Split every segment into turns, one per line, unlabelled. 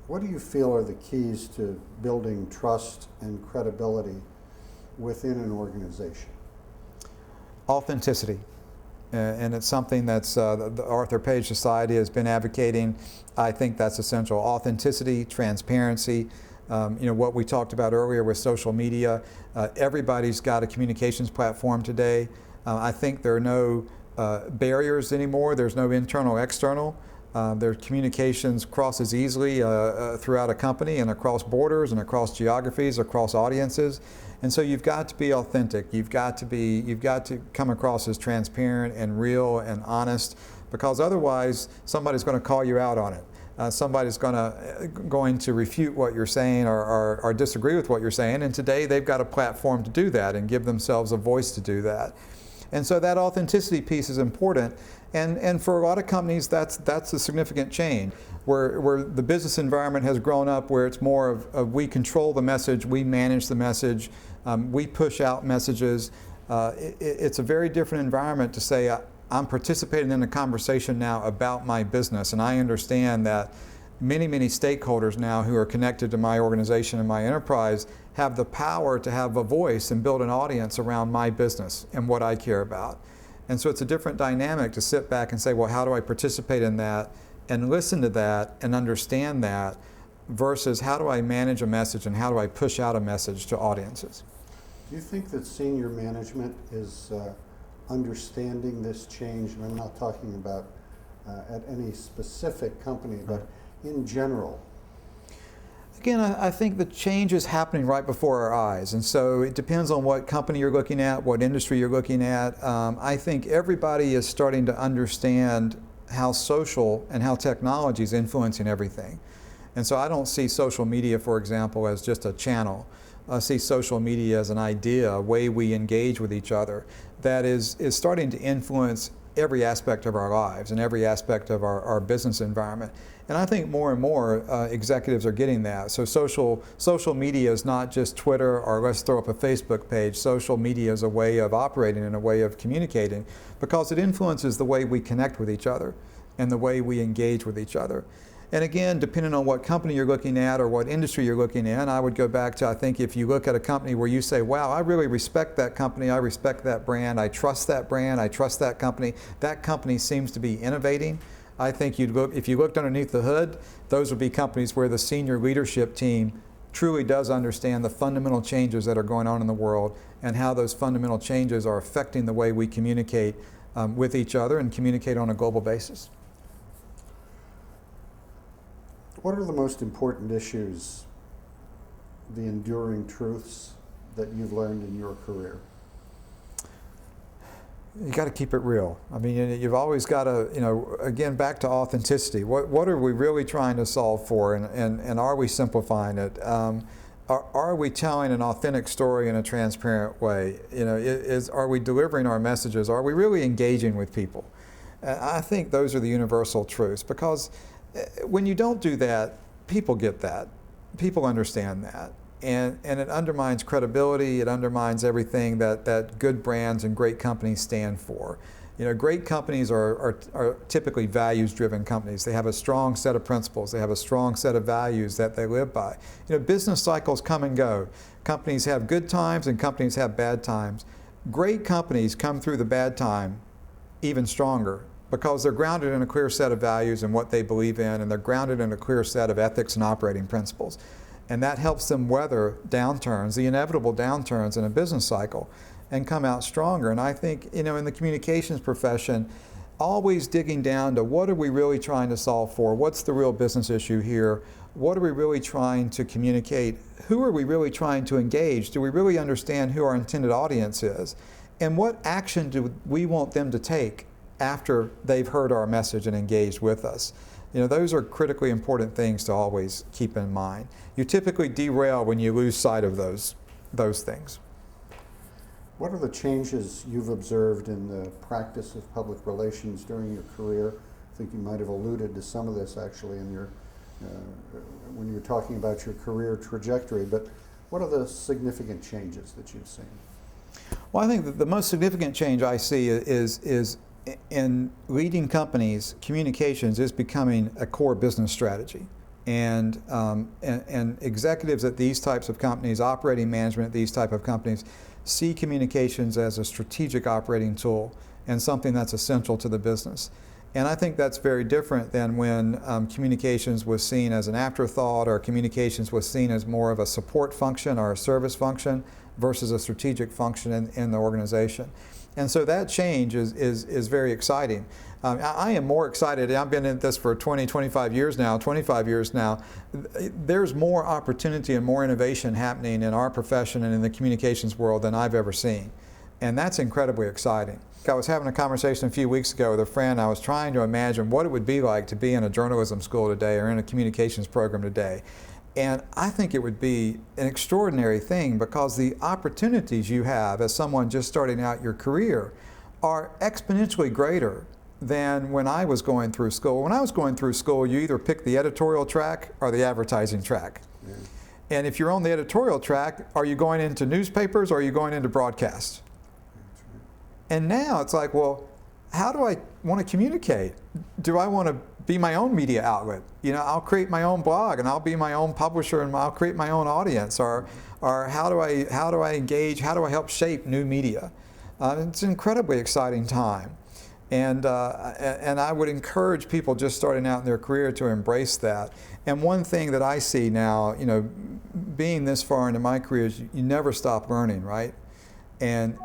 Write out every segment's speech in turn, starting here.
What do you feel are the keys to building trust and credibility within an organization?
Authenticity. And it's something that's the Arthur Page Society has been advocating. I think that's essential. Authenticity, transparency. What we talked about earlier with social media. Everybody's got a communications platform today. I think there are no barriers anymore. There's no internal, external. Their communications crosses easily throughout a company and across borders and across geographies, across audiences. And so you've got to be authentic. You've got to come across as transparent and real and honest, because otherwise somebody's going to call you out on it. Somebody's going to refute what you're saying or disagree with what you're saying. And today they've got a platform to do that and give themselves a voice to do that. And so that authenticity piece is important. And for a lot of companies, that's a significant change, where the business environment has grown up where it's more of we control the message, we manage the message, we push out messages. It's a very different environment to say, I'm participating in a conversation now about my business, and I understand that many stakeholders now who are connected to my organization and my enterprise have the power to have a voice and build an audience around my business and what I care about. And so it's a different dynamic to sit back and say, well, how do I participate in that and listen to that and understand that, versus how do I manage a message and how do I push out a message to audiences?
Do you think that senior management is understanding this change? And I'm not talking about at any specific company, but in general.
Again, I think the change is happening right before our eyes, and so it depends on what company you're looking at, what industry you're looking at. I think everybody is starting to understand how social and how technology is influencing everything. And so I don't see social media, for example, as just a channel. I see social media as an idea, a way we engage with each other that is starting to influence every aspect of our lives and every aspect of our business environment. And I think more and more executives are getting that. So social media is not just Twitter or let's throw up a Facebook page. Social media is a way of operating and a way of communicating, because it influences the way we connect with each other and the way we engage with each other. And again, depending on what company you're looking at or what industry you're looking in, I would go back to, I think if you look at a company where you say, wow, I really respect that company, I respect that brand, I trust that brand, I trust that company seems to be innovating. I think if you looked underneath the hood, those would be companies where the senior leadership team truly does understand the fundamental changes that are going on in the world and how those fundamental changes are affecting the way we communicate with each other and communicate on a global basis.
What are the most important issues, the enduring truths that you've learned in your career?
You got to keep it real. I mean, you've always got to, again, back to authenticity. What are we really trying to solve for, and are we simplifying it? Are we telling an authentic story in a transparent way? Are we delivering our messages? Are we really engaging with people? I think those are the universal truths, because when you don't do that, people get that. People understand that. And it undermines credibility, it undermines everything that good brands and great companies stand for. Great companies are typically values-driven companies. They have a strong set of principles. They have a strong set of values that they live by. Business cycles come and go. Companies have good times and companies have bad times. Great companies come through the bad time even stronger, because they're grounded in a clear set of values and what they believe in, and they're grounded in a clear set of ethics and operating principles. And that helps them weather downturns, the inevitable downturns in a business cycle, and come out stronger. And I think, in the communications profession, always digging down to what are we really trying to solve for? What's the real business issue here? What are we really trying to communicate? Who are we really trying to engage? Do we really understand who our intended audience is? And what action do we want them to take after they've heard our message and engaged with us? Those are critically important things to always keep in mind. You typically derail when you lose sight of those things.
What are the changes you've observed in the practice of public relations during your career? I think you might have alluded to some of this actually in your when you were talking about your career trajectory, but what are the significant changes that you've seen?
Well, I think that the most significant change I see is in leading companies, communications is becoming a core business strategy. and executives at these types of companies, operating management at these type of companies, see communications as a strategic operating tool and something that's essential to the business. And I think that's very different than when communications was seen as an afterthought, or communications was seen as more of a support function or a service function versus a strategic function in the organization. And so that change is very exciting. I am more excited. I've been in this for 25 years now. There's more opportunity and more innovation happening in our profession and in the communications world than I've ever seen. And that's incredibly exciting. I was having a conversation a few weeks ago with a friend. I was trying to imagine what it would be like to be in a journalism school today or in a communications program today. And I think it would be an extraordinary thing, because the opportunities you have as someone just starting out your career are exponentially greater than when I was going through school. When I was going through school, you either pick the editorial track or the advertising track. Yeah. And if you're on the editorial track, are you going into newspapers or are you going into broadcast? And now it's like, well, how do I want to communicate? Do I want to be my own media outlet? You know, I'll create my own blog and I'll be my own publisher and I'll create my own audience. Or how do I engage? How do I help shape new media? It's an incredibly exciting time. And I would encourage people just starting out in their career to embrace that. And one thing that I see now, you know, being this far into my career, is you never stop learning, right? And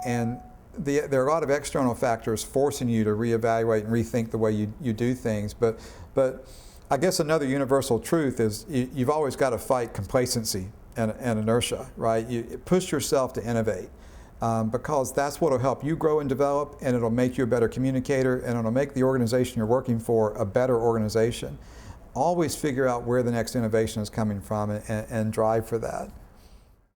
there are a lot of external factors forcing you to reevaluate and rethink the way you do things. But I guess another universal truth is you've always got to fight complacency and inertia, right? You push yourself to innovate. Because that's what will help you grow and develop, and it'll make you a better communicator, and it'll make the organization you're working for a better organization. Always figure out where the next innovation is coming from and drive for that.